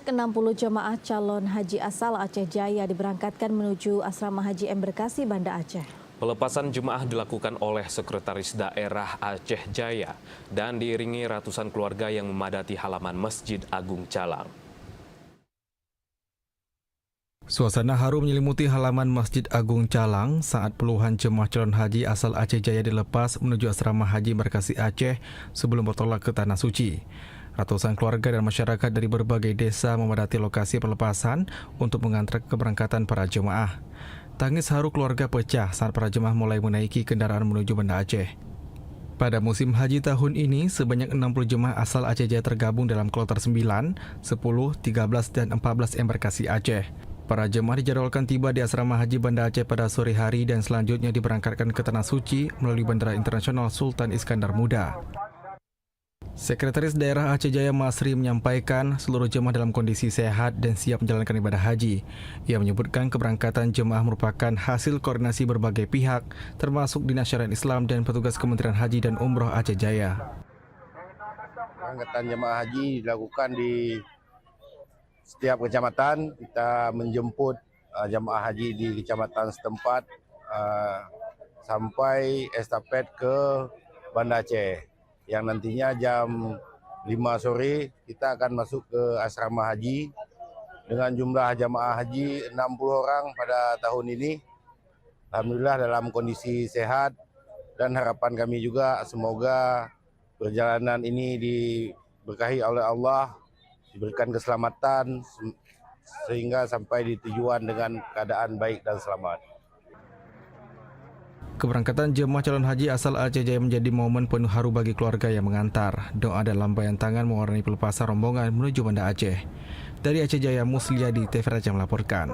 Sebanyak 60 jemaah calon haji asal Aceh Jaya diberangkatkan menuju Asrama Haji Embarkasi Banda Aceh. Pelepasan jemaah dilakukan oleh Sekretaris Daerah Aceh Jaya dan diiringi ratusan keluarga yang memadati halaman Masjid Agung Calang. Suasana haru menyelimuti halaman Masjid Agung Calang saat puluhan jemaah calon haji asal Aceh Jaya dilepas menuju Asrama Haji Embarkasi Aceh sebelum bertolak ke Tanah Suci. Ratusan keluarga dan masyarakat dari berbagai desa memadati lokasi pelepasan untuk mengantar keberangkatan para jemaah. Tangis haru keluarga pecah saat para jemaah mulai menaiki kendaraan menuju Banda Aceh. Pada musim haji tahun ini, sebanyak 60 jemaah asal Aceh Jaya tergabung dalam kloter 9, 10, 13, dan 14 embarkasi Aceh. Para jemaah dijadwalkan tiba di Asrama Haji Banda Aceh pada sore hari dan selanjutnya diberangkatkan ke Tanah Suci melalui Bandara Internasional Sultan Iskandar Muda. Sekretaris Daerah Aceh Jaya Masri menyampaikan seluruh jemaah dalam kondisi sehat dan siap menjalankan ibadah haji. Ia menyebutkan keberangkatan jemaah merupakan hasil koordinasi berbagai pihak, termasuk Dinas Syariat Islam dan petugas Kementerian Haji dan Umroh Aceh Jaya. Keberangkatan jemaah haji dilakukan di setiap kecamatan. Kita menjemput jemaah haji di kecamatan setempat sampai estafet ke Banda Aceh. Yang nantinya jam 5 sore kita akan masuk ke asrama haji dengan jumlah jamaah haji 60 orang pada tahun ini. Alhamdulillah dalam kondisi sehat dan harapan kami juga semoga perjalanan ini diberkahi oleh Allah, diberikan keselamatan sehingga sampai di tujuan dengan keadaan baik dan selamat. Keberangkatan jemaah calon haji asal Aceh Jaya menjadi momen penuh haru bagi keluarga yang mengantar. Doa dan lambaian tangan mewarnai pelepasan rombongan menuju Banda Aceh. Dari Aceh Jaya, Musliadi, TV Raja melaporkan.